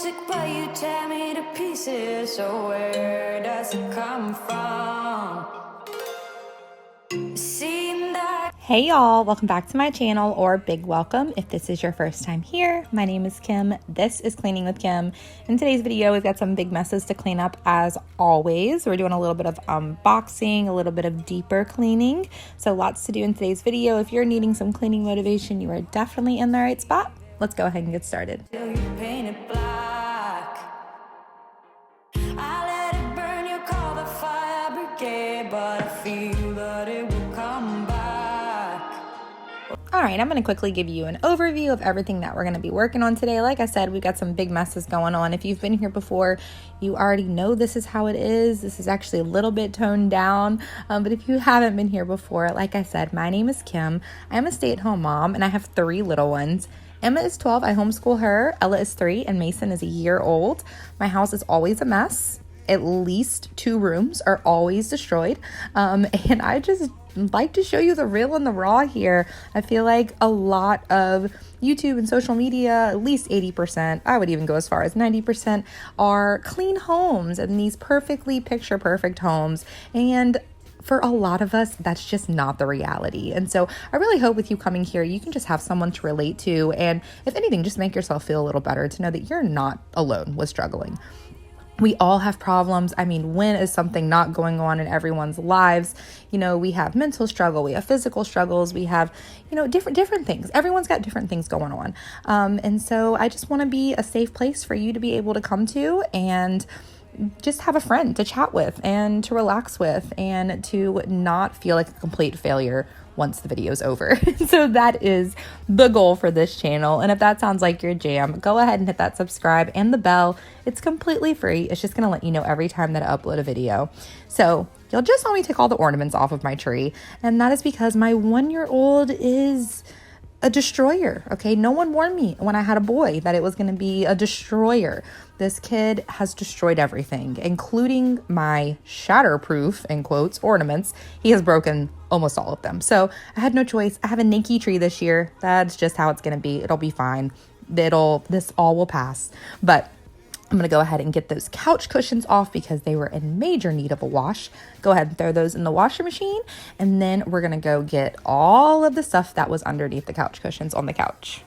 music, but you tear me to pieces. So where does it come from? Hey y'all, welcome back to my channel, or big welcome if this is your first time here. My name is Kim. This is Cleaning with Kim. In today's video, we've got some big messes to clean up as always. We're doing a little bit of unboxing, a little bit of deeper cleaning. So lots to do in today's video. If you're needing some cleaning motivation, you are definitely in the right spot. Let's go ahead and get started. All right, I'm going to quickly give you an overview of everything that we're going to be working on today. Like I said, we've got some big messes going on. If you've been here before, you already know this is how it is. This is actually a little bit toned down. But if you haven't been here before, like I said, my name is Kim. I'm a stay-at-home mom, and I have 3 little ones. Emma is 12. I homeschool her. Ella is 3, and Mason is a year old. My house is always a mess. At least 2 rooms are always destroyed. And I just like to show you the real and the raw here. I feel like a lot of YouTube and social media, at least 80%, I would even go as far as 90%, are clean homes and these perfectly picture perfect homes. And for a lot of us, that's just not the reality. And so I really hope with you coming here, you can just have someone to relate to. And if anything, just make yourself feel a little better to know that you're not alone with struggling. We all have problems. I mean, when is something not going on in everyone's lives? You know, we have mental struggle, we have physical struggles, we have, different things. Everyone's got different things going on. And so I just want to be a safe place for you to be able to come to and just have a friend to chat with and to relax with and to not feel like a complete failure once the video's over. So that is the goal for this channel. And if that sounds like your jam, go ahead and hit that subscribe and the bell. It's completely free. It's just gonna let you know every time that I upload a video. So you'll just saw me take all the ornaments off of my tree. And that is because my 1-year-old is a destroyer, okay? No one warned me when I had a boy that it was gonna be a destroyer. This kid has destroyed everything, including my shatterproof, in quotes, ornaments. He has broken almost all of them. So I had no choice. I have a Nikki tree this year. That's just how it's gonna be. It'll be fine. This all will pass. But I'm going to go ahead and get those couch cushions off because they were in major need of a wash. Go ahead and throw those in the washer machine. And then we're going to go get all of the stuff that was underneath the couch cushions on the couch.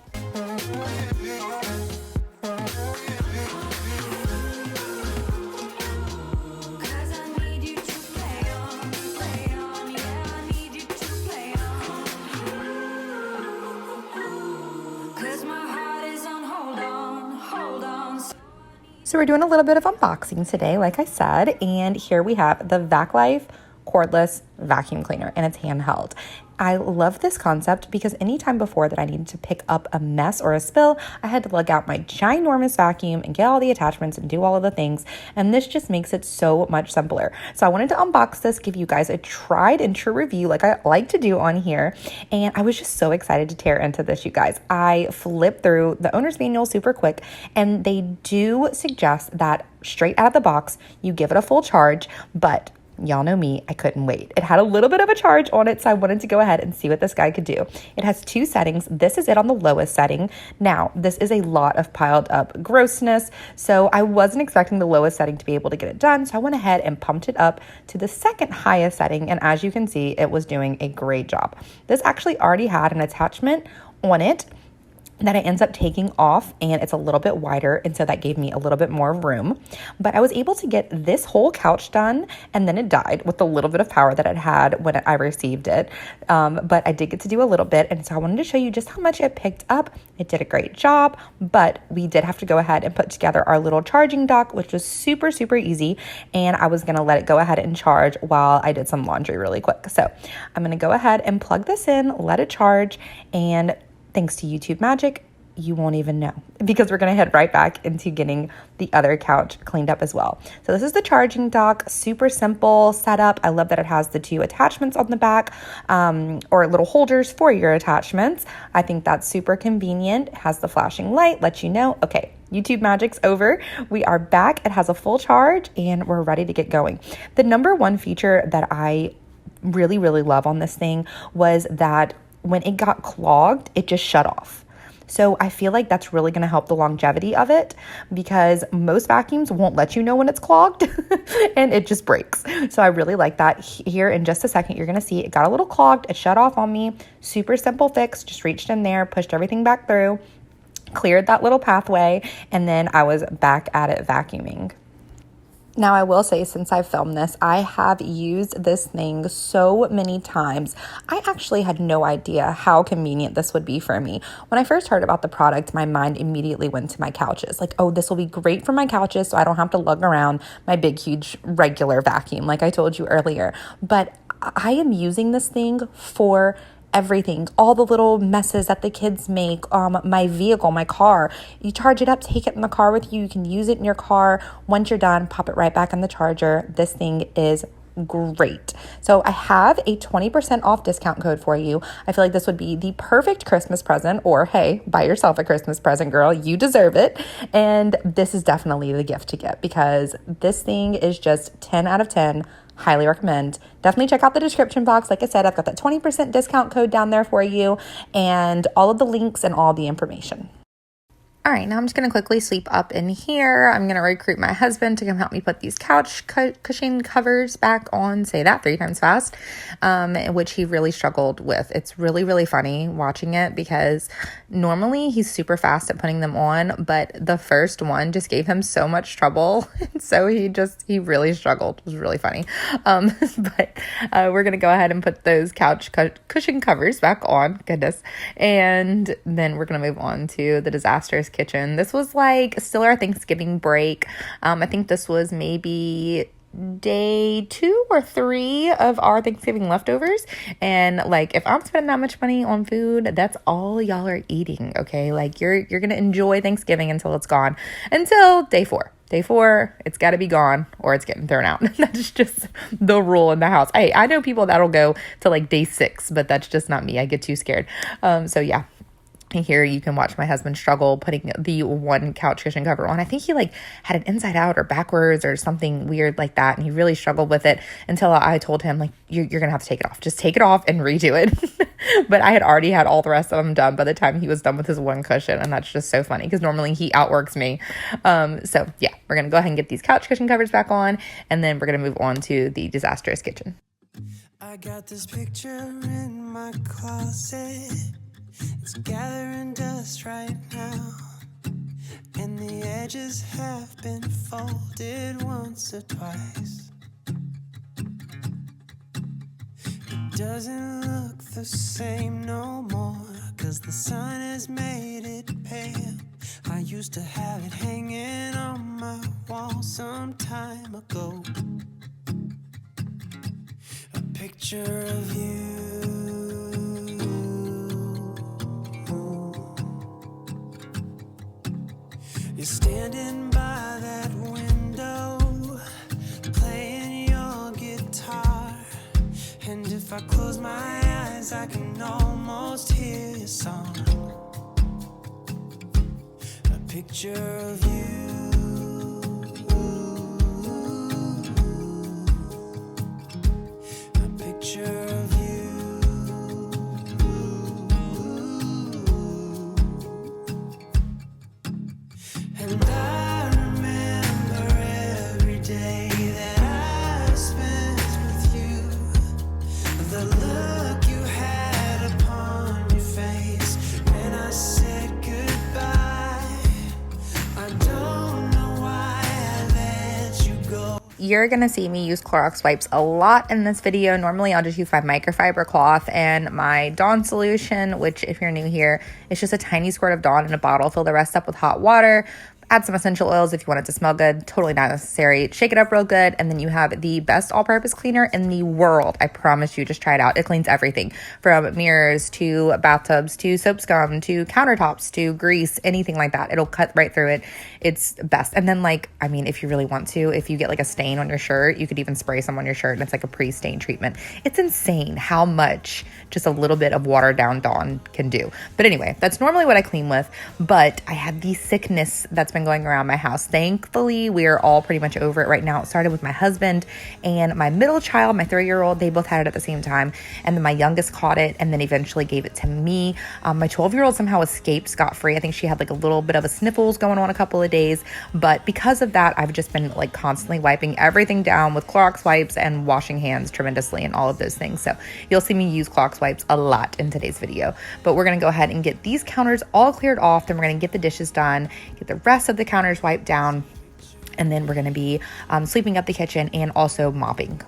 So we're doing a little bit of unboxing today, like I said, and here we have the VacLife Cordless vacuum cleaner, and it's handheld. I love this concept because anytime before that I needed to pick up a mess or a spill, I had to lug out my ginormous vacuum and get all the attachments and do all of the things, and this just makes it so much simpler. So I wanted to unbox this, give you guys a tried and true review like I like to do on here, and I was just so excited to tear into this, you guys. I flipped through the owner's manual super quick, and they do suggest that straight out of the box, you give it a full charge, but y'all know me, I couldn't wait. It had a little bit of a charge on it, so I wanted to go ahead and see what this guy could do. It has 2 settings. This is it on the lowest setting. Now, this is a lot of piled up grossness, so I wasn't expecting the lowest setting to be able to get it done, so I went ahead and pumped it up to the second highest setting, and as you can see, it was doing a great job. This actually already had an attachment on it that it ends up taking off, and it's a little bit wider, and so that gave me a little bit more room. But I was able to get this whole couch done, and then it died with the little bit of power that it had when I received it. But I did get to do a little bit, and so I wanted to show you just how much it picked up. It did a great job, but we did have to go ahead and put together our little charging dock, which was super, super easy, and I was gonna let it go ahead and charge while I did some laundry really quick. So I'm gonna go ahead and plug this in, let it charge, and thanks to YouTube magic, you won't even know because we're going to head right back into getting the other couch cleaned up as well. So this is the charging dock, super simple setup. I love that it has the 2 attachments on the back or little holders for your attachments. I think that's super convenient. It has the flashing light, lets you know, okay, YouTube magic's over. We are back. It has a full charge and we're ready to get going. The number one feature that I really, really love on this thing was that when it got clogged, it just shut off. So I feel like that's really going to help the longevity of it, because most vacuums won't let you know when it's clogged and it just breaks. So I really like that. Here in just a second, you're going to see it got a little clogged. It shut off on me. Super simple fix. Just reached in there, pushed everything back through, cleared that little pathway, and then I was back at it vacuuming. Now, I will say, since I filmed this, I have used this thing so many times. I actually had no idea how convenient this would be for me. When I first heard about the product, my mind immediately went to my couches. Like, oh, this will be great for my couches so I don't have to lug around my big, huge, regular vacuum, like I told you earlier. But I am using this thing for everything, all the little messes that the kids make, my vehicle, my car. You charge it up, take it in the car with you. You can use it in your car. Once you're done, pop it right back in the charger. This thing is great. So I have a 20% off discount code for you. I feel like this would be the perfect Christmas present, or hey, buy yourself a Christmas present, girl. You deserve it. And this is definitely the gift to get, because this thing is just 10 out of 10. Highly recommend. Definitely check out the description box. Like I said, I've got that 20% discount code down there for you, and all of the links and all the information. All right, now I'm just going to quickly sweep up in here. I'm going to recruit my husband to come help me put these couch cushion covers back on, say that 3 times fast, which he really struggled with. It's really, really funny watching it, because normally he's super fast at putting them on, but the first one just gave him so much trouble. And so he really struggled. It was really funny. But we're going to go ahead and put those couch cushion covers back on. Goodness. And then we're going to move on to the disastrous kitchen. This was like still our Thanksgiving break. I think this was maybe day 2 or 3 of our Thanksgiving leftovers. And like, if I'm spending that much money on food, that's all y'all are eating. Okay. Like you're going to enjoy Thanksgiving until it's gone, until day 4. Day 4, it's got to be gone or it's getting thrown out. That's just the rule in the house. I know people that'll go to like day 6, but that's just not me. I get too scared. So yeah. Here you can watch my husband struggle putting the one couch cushion cover on. I think he like had it inside out or backwards or something weird like that. And he really struggled with it until I told him, like, you're going to have to take it off. Just take it off and redo it. But I had already had all the rest of them done by the time he was done with his one cushion. And that's just so funny, because normally he outworks me. So yeah, we're going to go ahead and get these couch cushion covers back on. And then we're going to move on to the disastrous kitchen. I got this picture in my closet. It's gathering dust right now, and the edges have been folded once or twice. It doesn't look the same no more, 'cause the sun has made it pale. I used to have it hanging on my wall some time ago. A picture of you. You're standing by that window, playing your guitar. And if I close my eyes, I can almost hear your song. A picture of you. A picture of you. And I remember every day that I spent with you, the look you had upon your face when I said goodbye. I don't know why I let you go. You're going to see me use Clorox wipes a lot in this video. Normally, I'll just use my microfiber cloth and my Dawn solution, which if you're new here, it's just a tiny squirt of Dawn in a bottle. Fill the rest up with hot water. Add some essential oils if you want it to smell good. Totally not necessary. Shake it up real good, and then you have the best all-purpose cleaner in the world. I promise you, just try it out. It cleans everything from mirrors to bathtubs to soap scum to countertops to grease, anything like that. It'll cut right through it. It's best. And then, like, I mean, if you really want to, if you get like a stain on your shirt, you could even spray some on your shirt, and it's like a pre-stain treatment. It's insane how much just a little bit of watered down Dawn can do. But anyway, that's normally what I clean with. But I had the sickness that's been been going around my house. Thankfully, we are all pretty much over it right now. It started with my husband and my middle child, my 3-year-old. They both had it at the same time. And then my youngest caught it and then eventually gave it to me. My 12-year-old somehow escaped scot-free. I think she had like a little bit of a sniffles going on a couple of days. But because of that, I've just been like constantly wiping everything down with Clorox wipes and washing hands tremendously and all of those things. So you'll see me use Clorox wipes a lot in today's video. But we're going to go ahead and get these counters all cleared off. Then we're going to get the dishes done, get the rest of the counters wiped down, and then we're going to be sweeping up the kitchen and also mopping.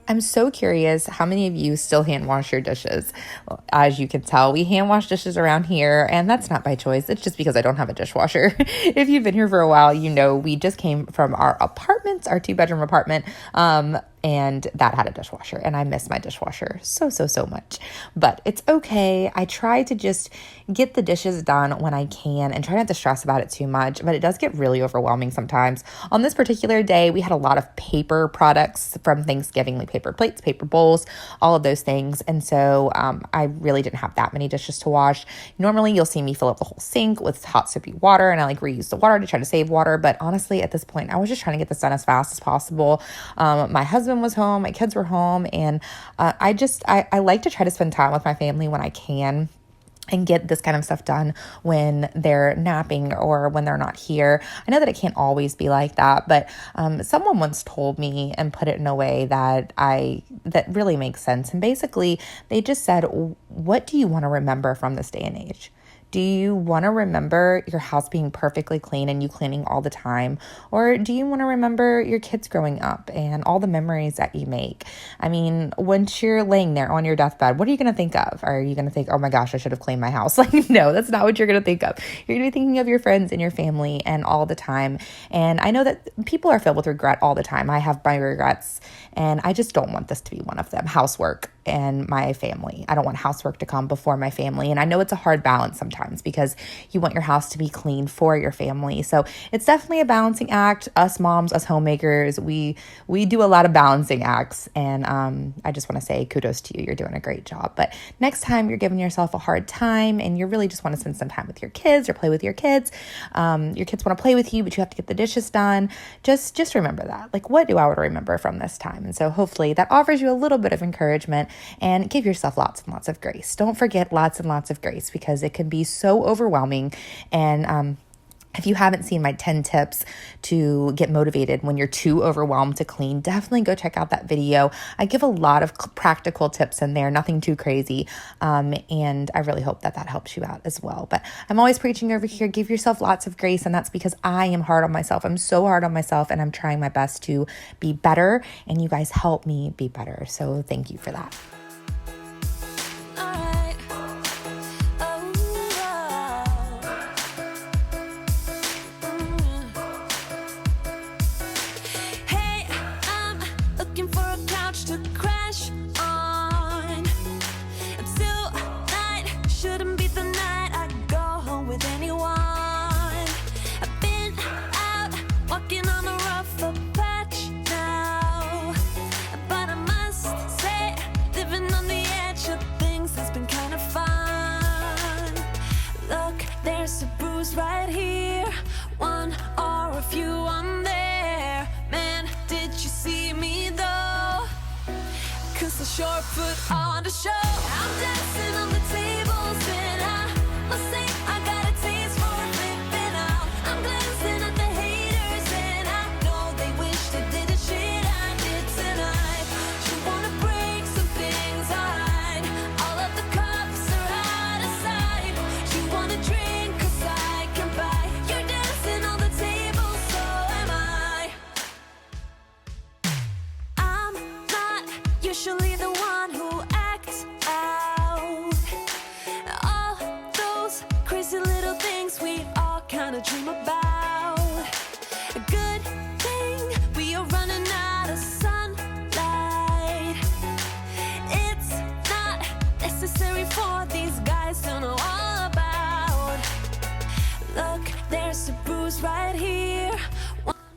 I'm so curious how many of you still hand wash your dishes. As you can tell, we hand wash dishes around here, and that's not by choice. It's just because I don't have a dishwasher. If you've been here for a while, you know we just came from our apartments, our 2-bedroom apartment, and that had a dishwasher, and I miss my dishwasher so much. But it's okay. I try to just get the dishes done when I can and try not to stress about it too much, but it does get really overwhelming sometimes. On this particular day, we had a lot of paper products from Thanksgiving, like paper plates, paper bowls, all of those things. And so I really didn't have that many dishes to wash. Normally, you'll see me fill up the whole sink with hot soapy water, and I like reuse the water to try to save water. But honestly, at this point, I was just trying to get this done as fast as possible. My husband was home, my kids were home, and I like to try to spend time with my family when I can and get this kind of stuff done when they're napping or when they're not here. I know that it can't always be like that, but someone once told me and put it in a way that really makes sense. And basically, they just said, what do you want to remember from this day and age? Do you want to remember your house being perfectly clean and you cleaning all the time? Or do you want to remember your kids growing up and all the memories that you make? I mean, once you're laying there on your deathbed, what are you going to think of? Are you going to think, oh my gosh, I should have cleaned my house? Like, no, that's not what you're going to think of. You're going to be thinking of your friends and your family and all the time. And I know that people are filled with regret all the time. I have my regrets, and I just don't want this to be one of them. Housework and my family. I don't want housework to come before my family. And I know it's a hard balance sometimes because you want your house to be clean for your family. So it's definitely a balancing act. Us moms, us homemakers, we do a lot of balancing acts. And I just want to say kudos to you. You're doing a great job. But next time you're giving yourself a hard time and you really just want to spend some time with your kids or play with your kids want to play with you, but you have to get the dishes done. Just remember that. Like, what do I want to remember from this time? And so hopefully that offers you a little bit of encouragement, and give yourself lots and lots of grace. Don't forget lots and lots of grace, because it can be so overwhelming. And if you haven't seen my 10 tips to get motivated when you're too overwhelmed to clean, definitely go check out that video. I give a lot of practical tips in there, nothing too crazy. And I really hope that helps you out as well. But I'm always preaching over here, give yourself lots of grace. And that's because I am hard on myself. I'm so hard on myself, and I'm trying my best to be better. And you guys help me be better. So thank you for that. Right here, one or a few on there. Man, did you see me though? 'Cause I sure put on the show. I'm dancing on the tables, and I must say I got a taste for flipping out. I'm glancing at the haters, and I know they wish they did the shit I did tonight. You wanna break some things, alright. All of the cups are out of sight. You wanna drink, 'cause I can buy. You're dancing on the table, so am I. I'm not usually the one who acts out. All those crazy little things we all kinda dream about. Good was right here.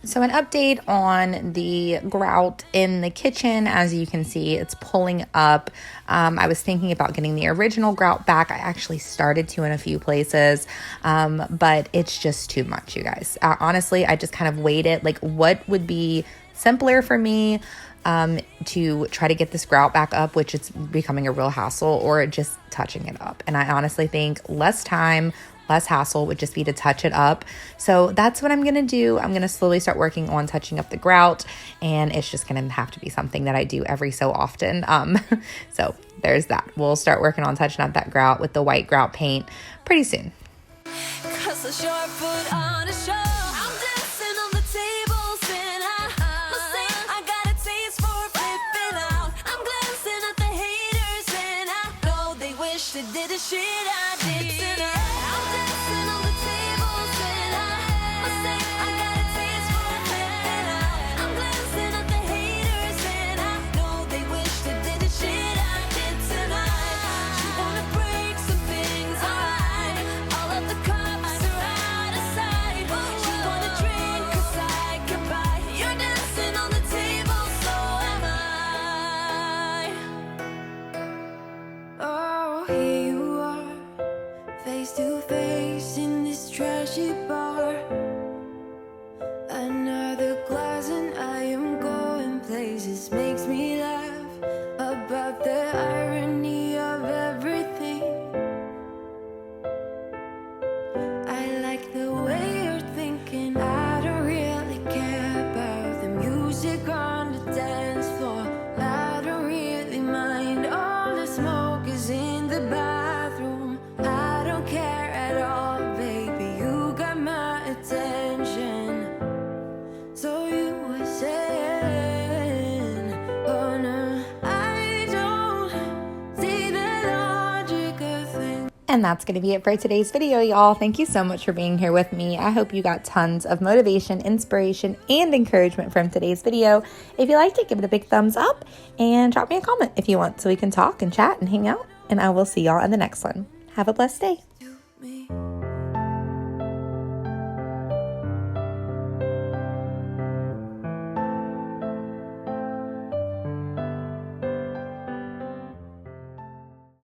So an update on the grout in the kitchen. As you can see, it's pulling up. I was thinking about getting the original grout back. I actually started to in a few places, but it's just too much, you guys. Honestly, I just kind of weighed it. Like, what would be simpler for me to try to get this grout back up, which it's becoming a real hassle, or just touching it up. And I honestly think less time, less hassle would just be to touch it up. So that's what I'm going to do. I'm going to slowly start working on touching up the grout, and it's just going to have to be something that I do every so often. So there's that. We'll start working on touching up that grout with the white grout paint pretty soon. 'Cause a short foot on a show. I'm dancing on the tables and I got a taste for flipping out. I'm glancing at the haters and I know they wish they did the shit I did tonight. I'm dancing on the tables and I got a taste for flipping out. I'm glancing at the haters and I know they wish they did the shit I did tonight. She wanna break some things, alright. All of the cups are out of sight. She wanna drink 'cause I can buy. You're dancing on the table, so am I. Oh, here you are, face to face in this trashy bar. Another glass and I am going places. Makes me laugh about the irony of everything. I like the way you're thinking. I don't really care about the music on the dance floor. I don't really mind all the smoke is in the bathroom. I don't care at all, baby. You got my attention. So you were saying, oh no, I don't see the logic of things. And that's going to be it for today's video, y'all. Thank you so much for being here with me. I hope you got tons of motivation, inspiration, and encouragement from today's video. If you liked it, give it a big thumbs up and drop me a comment if you want so we can talk and chat and hang out. And I will see y'all in the next one. Have a blessed day.